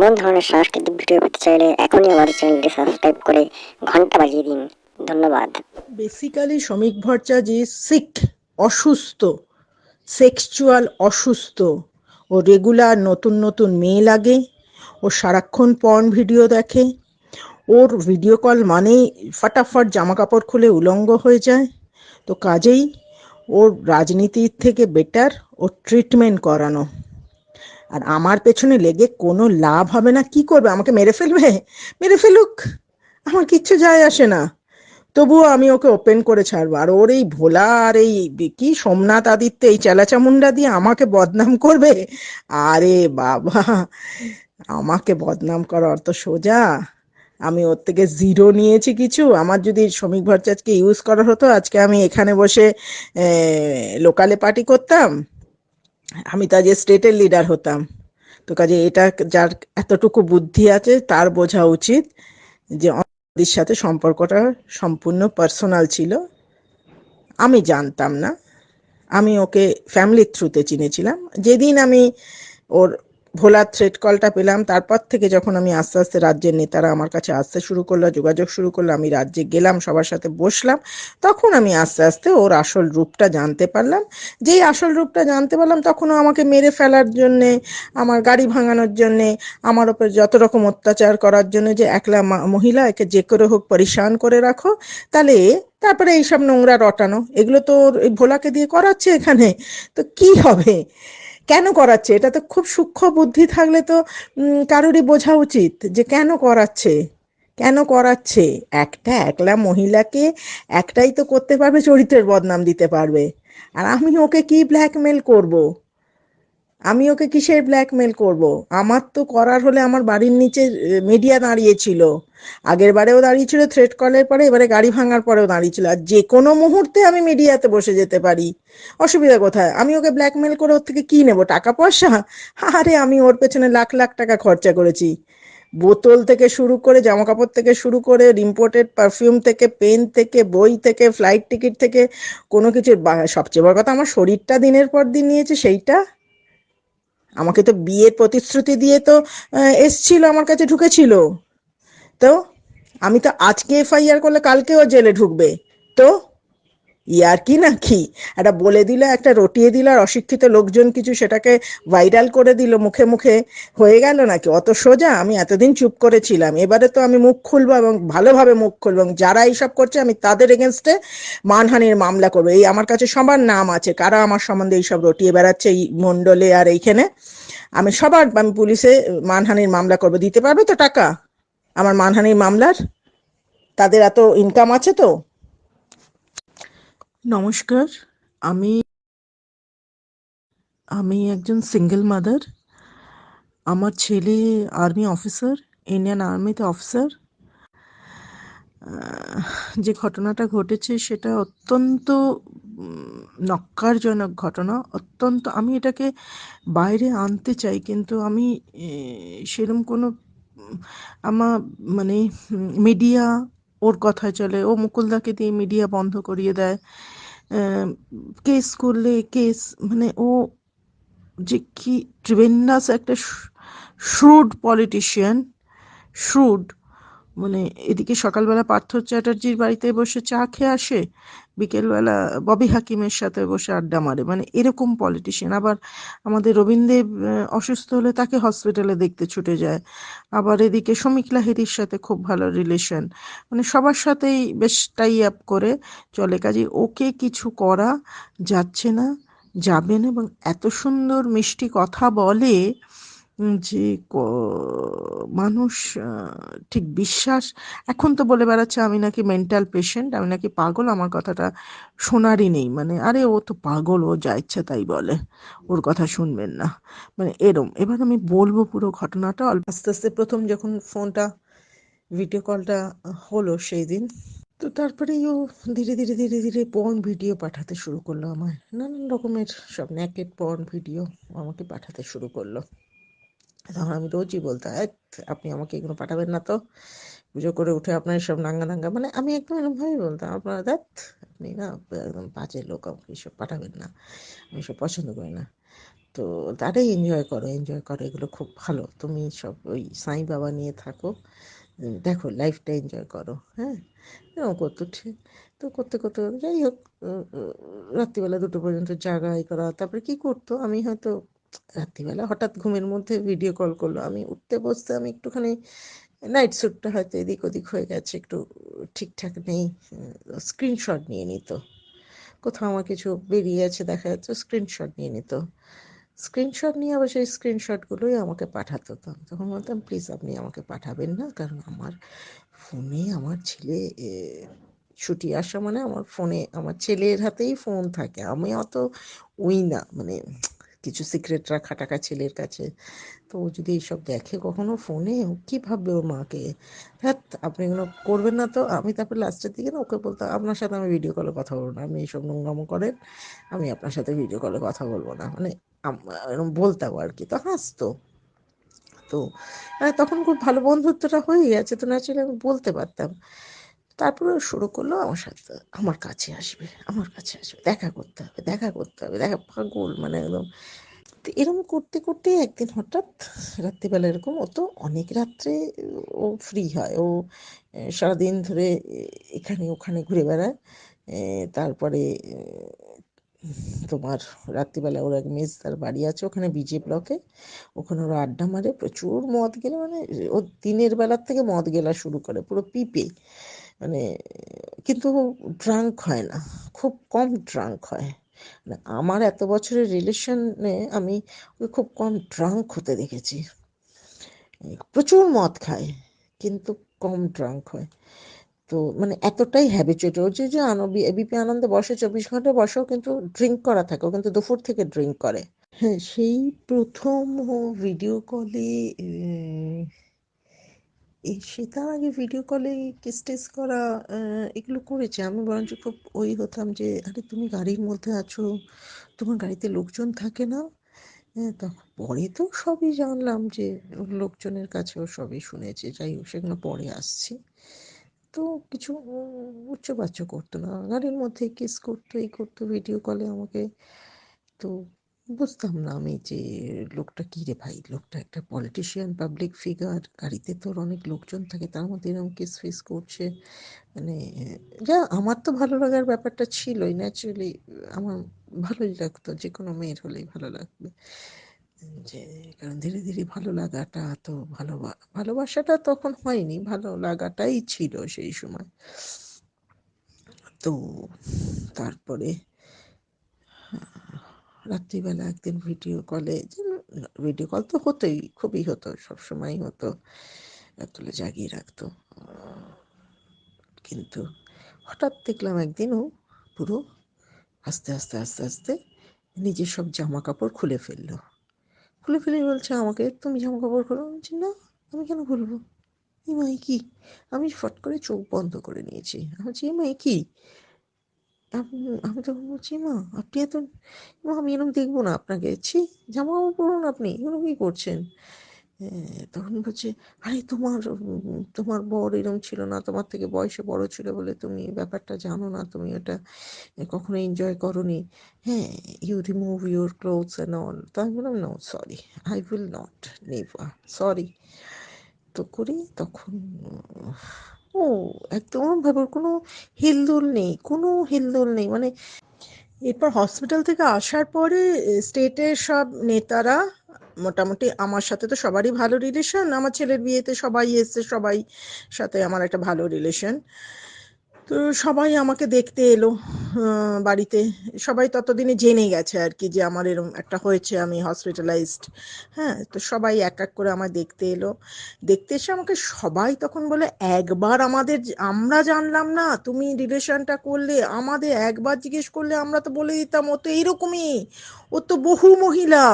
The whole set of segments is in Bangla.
এমন ধরনের সাংস্কৃতিক ভিডিও পেতে চাইলে এখনই আমাদের চ্যানেলটি সাবস্ক্রাইব করে ঘন্টা বাজিয়ে দিন। ধন্যবাদ। বেসিক্যালি শ্রমিক ভট্টাচার্য সিক, অসুস্থ, সেক্সুয়াল অসুস্থ। ও রেগুলার নতুন নতুন মেয়ে লাগে, ও সারাক্ষণ পর্ন ভিডিও দেখে। ওর ভিডিও কল মানেই ফটাফট জামা কাপড় খুলে উলঙ্গ হয়ে যায়। তো কাজেই ওর রাজনীতির থেকে বেটার ওর ট্রিটমেন্ট করানো। আর আমার পেছনে লেগে কোনো লাভ হবে না। কি করবে? আমাকে মেরে ফেলবে? মেরে ফেলুক, আমার কিচ্ছু যায় আসে না। তবুও আমি ওকে ওপেন করে ছাড়বো। আর ওর এই ভোলা আর এই কি সোমনাথ আদিত্য, এই চেলাচামুন্ডা দিয়ে আমাকে বদনাম করবে। আরে বাবা, আমাকে বদনাম করা অত সোজা? আমি ওর থেকে জিরো নিয়েছি কিছু? আমার যদি শ্রমিক ভট্টাচার্যকে ইউজ করা হতো, আজকে আমি এখানে বসে লোকালে পার্টি করতাম। আমি তো আজকে স্টেটের লিডার হতাম। তো কাজে এটা, যার এতটুকু বুদ্ধি আছে তার বোঝা উচিত যে অন্যদের সাথে সম্পর্কটা সম্পূর্ণ পার্সোনাল ছিল। আমি জানতাম না। আমি ওকে ফ্যামিলির থ্রুতে চিনেছিলাম। যেদিন আমি ওর ভোলার থ্রেড কলটা পেলাম, তারপর থেকে যখন আমি আস্তে আস্তে রাজ্যের নেতারা আমার কাছে আসতে শুরু করলো, যোগাযোগ শুরু করলো, আমি রাজ্যে গেলাম, সবার সাথে বসলাম, তখন আমি আস্তে আস্তে ওর আসল রূপটা জানতে পারলাম। যেই আসল রূপটা জানতে পারলাম, তখনও আমাকে মেরে ফেলার জন্যে, আমার গাড়ি ভাঙানোর জন্যে, আমার ওপর যত রকম অত্যাচার করার জন্য, যে একলা মহিলা, একে যে করে হোক পরিশান করে রাখো। তাহলে তারপরে এইসব নোংরা রটানো, এগুলো তো এই ভোলাকে দিয়ে করাচ্ছে এখানে। তো কি হবে? কেন করাচ্ছে? এটা তো খুব সূক্ষ্ম বুদ্ধি থাকলে তো কারোরই বোঝা উচিত যে কেন করাচ্ছে। কেন করাচ্ছে? একটা একলা মহিলাকে একটাই তো করতে পারবে, চরিত্রের বদনাম দিতে পারবে। আর আমি ওকে কি ব্ল্যাকমেল করব? আমি ওকে কিসের ব্ল্যাকমেল করব? আমার তো করার হলে আমার বাড়ির নিচে মিডিয়া দাঁড়িয়েছিল। আগের বারেও দাঁড়িয়েছিল থ্রেড কলের পরে, এবারে গাড়ি ভাঙার পরেও দাঁড়িয়েছিল। আর যে কোনো মুহূর্তে আমি মিডিয়াতে বসে যেতে পারি। অসুবিধা কোথায়? আমি ওকে ব্ল্যাকমেল করে ওর থেকে কি নেব? টাকা পয়সা? আরে আমি ওর পেছনে লাখ লাখ টাকা খরচা করেছি। বোতল থেকে শুরু করে, জামা কাপড় থেকে শুরু করে, ইম্পোর্টেড পারফিউম থেকে, পেন থেকে, বই থেকে, ফ্লাইট টিকিট থেকে, কোনো কিছু। সবচেয়ে বড় কথা, আমার শরীরটা দিনের পর দিন নিয়েছে সেইটা। আমাকে তো বিয়ের প্রতিশ্রুতি দিয়ে তো এসছিল, আমার কাছে ঢুকেছিল। তো আমি তো আজকে এফআইআর করলে কালকেও জেলে ঢুকবে। তো ইয়ার কি নাকি? একটা বলে দিল, একটা রটিয়ে দিল, আর অশিক্ষিত লোকজন কিছু সেটাকে ভাইরাল করে দিল মুখে মুখে, হয়ে গেল নাকি? অত সোজা? আমি এতদিন চুপ করেছিলাম, এবারে তো আমি মুখ খুলবো, এবং ভালোভাবে মুখ খুলবো, এবং যারা এইসব করছে আমি তাদের এগেনস্টে মানহানির মামলা করবো। এই আমার কাছে সবার নাম আছে, কারা আমার সম্বন্ধে এইসব রটিয়ে বেড়াচ্ছে এই মন্ডলে আর এইখানে। আমি পুলিশে মানহানির মামলা করবো। দিতে পারবে তো টাকা আমার মানহানির মামলার? তাদের এত ইনকাম আছে তো। নমস্কার, আমি আমি একজন সিঙ্গেল মাদার। আমার ছেলে আর্মি অফিসার, ইন্ডিয়ান আর্মিতে অফিসার। যে ঘটনাটা ঘটেছে সেটা অত্যন্ত নক্কারজনক ঘটনা। অত্যন্ত, আমি এটাকে বাইরে আনতে চাই, কিন্তু আমি সেরকম কোনো আমার মানে মিডিয়া ওর কথায় চলে। ও মুকুলদাকে দিয়ে মিডিয়া বন্ধ করিয়ে দেয়। কেস করলে কেস, মানে ও যে কি ট্রিমেন্ডাস একটা শ্রুড পলিটিশিয়ান। শ্রুড, মানে এদিকে সকালবেলা পার্থ চ্যাটার্জির বাড়িতে বসে চা খেয়ে আসে, বিকেলবেলা ববি হাকিমের সাথে বসে আড্ডা মারে, মানে এরকম পলিটিশিয়ান। আবার আমাদের রবীন্দ্রদেব অসুস্থ হলে তাকে হসপিটালে দেখতে ছুটে যায়। আবার এদিকে শমিক লাহিড়ীর সাথে খুব ভালো রিলেশন, মানে সবার সাথেই বেশ টাই আপ করে চলে। কাজে ওকে কিছু করা যাচ্ছে না, যাবে না। এবং এত সুন্দর মিষ্টি কথা বলে যে মানুষ ঠিক বিশ্বাস। এখন তো বলে বেড়াচ্ছে আমি নাকি মেন্টাল পেশেন্ট, আমি নাকি পাগল। আমার কথাটা শোনারই নেই, মানে আরে ও তো পাগল, ও যা ইচ্ছা তাই বলে, ওর কথা শুনবেন না, মানে এরম। এবার আমি বলবো পুরো ঘটনাটা। অল্প আস্তে আস্তে প্রথম যখন ফোনটা, ভিডিও কলটা হলো সেই দিন, তো তারপরেই ও ধীরে ধীরে ধীরে ধীরে পর্ন ভিডিও পাঠাতে শুরু করলো আমায়, নানান রকমের সব নেকেড পর্ন ভিডিও আমাকে পাঠাতে শুরু করলো। তখন আমি রোজই বলতাম, আপনি আমাকে এগুলো পাঠাবেন না তো, পুজো করে উঠে আপনার সব নাঙ্গা নাঙ্গা, মানে আমি একদম এরকমভাবেই বলতাম, আপনারা আপনি না একদম বাজে লোক, আমাকে এসব পাঠাবেন না, আমি এসব পছন্দ করি না। তো তারাই এনজয় করো, এগুলো খুব ভালো। তুমি সব ওই সাই বাবা নিয়ে থাকো, দেখো লাইফটা এনজয় করো। হ্যাঁ, এরকম করতো ঠিক। তো করতে করতে যাই হোক, রাত্রিবেলা 2টো পর্যন্ত জাগা এই করা। তারপরে কি করতো, আমি হয়তো রাত্রিবেলা হঠাৎ ঘুমের মধ্যে ভিডিও কল করলো, আমি উঠতে বসতে আমি একটুখানি নাইট স্যুটটা হয়তো এদিক ওদিক হয়ে গেছে, একটু ঠিকঠাক নেই, স্ক্রিনশট নিয়ে নিত। কোথাও আমার কিছু বেরিয়ে গেছে দেখা যাচ্ছে, স্ক্রিনশট নিয়ে নিত। স্ক্রিনশট নিয়ে আবার সেই স্ক্রিনশটগুলোই আমাকে পাঠাতো। তো তখন বলতাম প্লিজ আপনি আমাকে পাঠাবেন না, কারণ আমার ফোনে আমার ছেলে ছুটি আসা মানে আমার ফোনে আমার ছেলের হাতেই ফোন থাকে। আমি অত ওই না, মানে কিছু সিক্রেট রাখা টাকা ছেলের কাছে। তো ও যদি এইসব দেখে কখনো ফোনে, ও কী ভাববে ওর মাকে। হ্যাঁ, আপনি এগুলো করবেন না। তো আমি তারপর লাস্টের দিকে না ওকে বলতাম আপনার সাথে আমি ভিডিও কলে কথা বলবো না, আপনি এইসব নোংরামো করেন, আমি আপনার সাথে ভিডিও কলে কথা বলবো না, মানে এরকম বলতাম আর কি। তো হাসতো। তো মানে তখন খুব ভালো বন্ধুত্বটা হয়ে গেছে, তো ন্যাচারালি আমি বলতে পারতাম। তারপরে ও শুরু করলো আমার সাথে, আমার কাছে আসবে, আমার কাছে আসবে, দেখা করতে হবে, দেখা করতে হবে, দেখা, পাগল মানে একদম। তো এরকম করতে করতে একদিন হঠাৎ রাত্রিবেলা এরকম, ও তো অনেক রাত্রে ও ফ্রি হয়, ও সারাদিন ধরে এখানে ওখানে ঘুরে বেড়ায়। তারপরে তোমার রাত্রিবেলা ওর এক মেজদার বাড়ি আছে ওখানে বিজে ব্লকে, ওখানে ওরা আড্ডা মারে, প্রচুর মদ গেলে, মানে ও দিনের বেলার থেকে মদ গেলা শুরু করে পুরো পিপে, মানে কিন্তু ড্রাঙ্ক হয় না, খুব কম ড্রাঙ্ক হয়। মানে আমার এত বছরের রিলেশনে আমি ওকে খুব কম ড্রাঙ্ক হতে দেখেছি। প্রচুর মদ খায় কিন্তু কম ড্রাঙ্ক হয়। তো মানে এতটাই হ্যাবিচুয়েট ও, যে এবিপি আনন্দে বসে 24 ঘন্টা বসেও কিন্তু ড্রিঙ্ক করা থাকে, ও কিন্তু দুপুর থেকে ড্রিঙ্ক করে। হ্যাঁ, সেই প্রথম ও ভিডিও কলে সে তার আগে ভিডিও কলে কিস টিস করা এগুলো করেছে। আমি বরঞ্চ খুব ওই হতাম যে আরে তুমি গাড়ির মধ্যে আছো, তোমার গাড়িতে লোকজন থাকে না। হ্যাঁ, তখন পরে তো সবই জানলাম যে ওর লোকজনের কাছেও সবই শুনেছি, যাই হোক সেগুলো পরে আসছি। তো কিছু উচ্চবাচ্য করতো না, গাড়ির মধ্যে কিস করতো, এই করতো ভিডিও কলে আমাকে। তো বুঝতাম না আমি যে লোকটা কী রে ভাই, লোকটা একটা পলিটিশিয়ান, পাবলিক ফিগার, গাড়িতে তোর অনেক লোকজন থাকে, তার মধ্যে এরকম কিস ফিস করছে। মানে যা আমার তো ভালো লাগার ব্যাপারটা ছিলই ন্যাচুরালি, আমার ভালোই লাগতো, যে কোনো মেয়ের হলেই ভালো লাগবে। যে কারণ ধীরে ধীরে ভালো লাগাটা তো ভালোবাসাটা তখন হয়নি, ভালো লাগাটাই ছিল সেই সময়। তো তারপরে রাত্রিবেলা একদিন ভিডিও কল তো হতোই, খুবই হতো, সবসময়ই হতো, রাত্রে জাগিয়ে রাখতো। কিন্তু হঠাৎ দেখলাম একদিন ও পুরো আস্তে আস্তে আস্তে আস্তে নিজের সব জামা কাপড় খুলে ফেললো। খুলে ফেলে বলছে আমাকে তুমি জামা কাপড় খোলো। আমি বলছি না, আমি কেন খুলবো, এই মাই কি। আমি ফট করে চোখ বন্ধ করে নিয়েছি, আমি বলছি এই মাই কি। আমি তখন বলছি মা আপনি এত, মা আমি এরকম দেখবো না আপনাকে, ছি, জামা কাপড় পরুন, আপনি এগুলো কি করছেন। তখন বলছে আরে তোমার বর এরকম ছিল না, তোমার থেকে বয়সে বড় ছিল বলে তুমি ব্যাপারটা জানো না, তুমি ওটা কখনো এনজয় করোনি। হ্যাঁ, you remove your clothes and all. তো আমি বললাম no sorry, I will not, never, sorry. তো করি তখন ও একদম ভাবে ওর কোনো হেলদোল নেই, কোনো হেলদোল নেই, মানে এরপর হসপিটাল থেকে আসার পরে স্টেটের সব নেতারা, মোটামুটি আমার সাথে তো সবারই ভালো রিলেশন, আমার ছেলের বিয়েতে সবাই এসছে, সবাই সাথে আমার একটা ভালো রিলেশন। তো সবাই আমাকে দেখতে এলো বাড়িতে। সবাই ততদিনে জেনে গেছে আর কি যে আমার এরকম একটা হয়েছে, আমি হসপিটালাইজড। হ্যাঁ, তো সবাই এক এক করে আমায় দেখতে এলো। দেখতে এসে আমাকে সবাই তখন বলে একবার আমরা জানলাম না তুমি রিলেশনটা করলে, আমাদের একবার জিজ্ঞেস করলে আমরা তো বলে দিতাম ও তো এইরকমই, ও তো বহু মহিলা,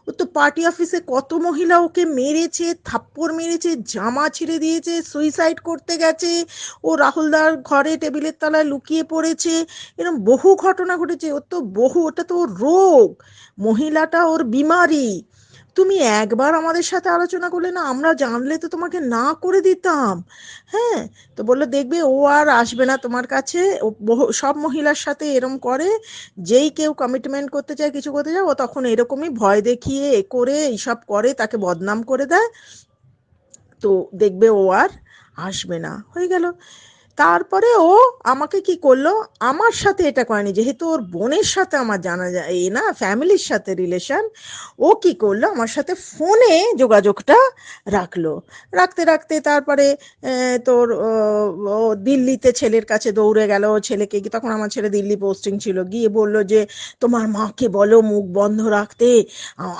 ও তো পার্টি অফিসে কত মহিলা ওকে মেরেছে, থাপ্পড় মেরেছে, জামা ছিঁড়ে দিয়েছে, সুইসাইড করতে গেছে, ও রাহুলদার ঘরে টেবিলের তলায় লুকিয়ে পড়েছে, এরকম বহু ঘটনা ঘটেছে। ওর তো বহু, ওটা তো ওর রোগ, মহিলাটা ওর বিমারি। তো তুমি একবার আমাদের সাথে আলোচনা করলে না, আমরা জানলে তো তোমাকে না করে দিতাম। হ্যাঁ, তো বললো দেখবে ও আর আসবে না তোমার কাছে, ও সব মহিলার সাথে এরম করে, যেই কেউ কমিটমেন্ট করতে চায় কিছু করতে চায় ও তখন এরকমই ভয় দেখিয়ে এ করে এইসব করে তাকে বদনাম করে দেয়, তো দেখবে ও আর আসবে না, হয়ে গেল। তারপরে ও আমাকে কি করলো, আমার সাথে এটা করেনি, যেহেতু ওর বোনের সাথে আমার জানা যায় এ না ফ্যামিলির সাথে রিলেশন, ও কি করলো আমার সাথে ফোনে যোগাযোগটা রাখলো। রাখতে রাখতে তারপরে তোর ও দিল্লিতে ছেলের কাছে দৌড়ে গেল, ছেলেকে তখন আমার ছেলে দিল্লি পোস্টিং ছিল, গিয়ে বলল যে তোমার মাকে বলো মুখ বন্ধ রাখতে,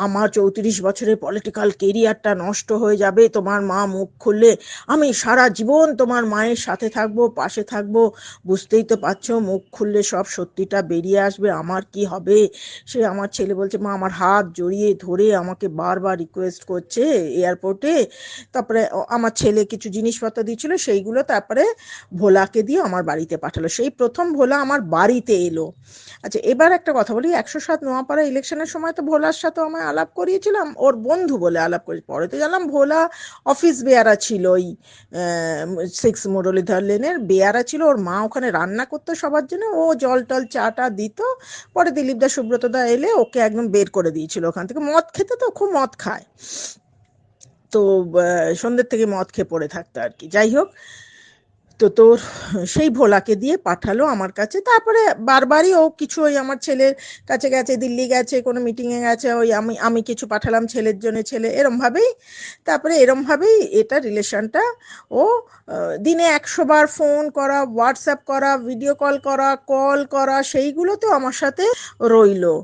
আমার 34 বছরের পলিটিক্যাল কেরিয়ারটা নষ্ট হয়ে যাবে তোমার মা মুখ খুললে, আমি সারা জীবন তোমার মায়ের সাথে থাকবো, পাশে থাকবো, বুঝতেই তো পারছো মুখ খুললে সব সত্যিটা বেরিয়ে আসবে, আমার কি হবে। সে আমার ছেলে বলছে মা আমার হাত জড়িয়ে ধরে আমাকে বারবার রিকোয়েস্ট করছে এয়ারপোর্টে। তারপরে আমার ছেলে কিছু জিনিসপত্র দিয়েছিল, সেইগুলো তারপরে ভোলাকে দিয়ে আমার বাড়িতে পাঠালো, সেই প্রথম ভোলা আমার বাড়িতে এলো। আচ্ছা, এবার একটা কথা বলি, 107 নোয়াপাড়া ইলেকশনের সময় তো ভোলার সাথে আমায় আলাপ করিয়েছিলাম, ওর বন্ধু বলে আলাপ করেছি, পরে তো জানলাম ভোলা অফিস বেয়ারা ছিল, ওই 6 মুরলীধর লেনের বেয়ারা ছিল, ওর মা ওখানে রান্না করতো সবার জন্য, ও জল টল চাটা দিত। পরে দিলীপ দা সুব্রত দা এলে ওকে একদম বের করে দিয়েছিল ওখান থেকে, মদ খেতে তো খুব মদ খায়, তো সন্ধ্যের থেকে মদ খেয়ে পড়ে থাকতো আর কি, যাই হোক। তো তোর সেই ভোলাকে দিয়ে পাঠালো আমার কাছে, তারপরে বারবারই ও কিছু ওই আমার ছেলের কাছে গেছে, দিল্লি গেছে, কোনো মিটিংয়ে গেছে, ওই আমি আমি কিছু পাঠালাম ছেলের জন্য, ছেলে এরম ভাবেই, তারপরে এরম ভাবেই এটা রিলেশনটা ও দিনে 100 বার ফোন করা, হোয়াটসঅ্যাপ করা, ভিডিও কল করা, সেইগুলো তো আমার সাথে রইলো।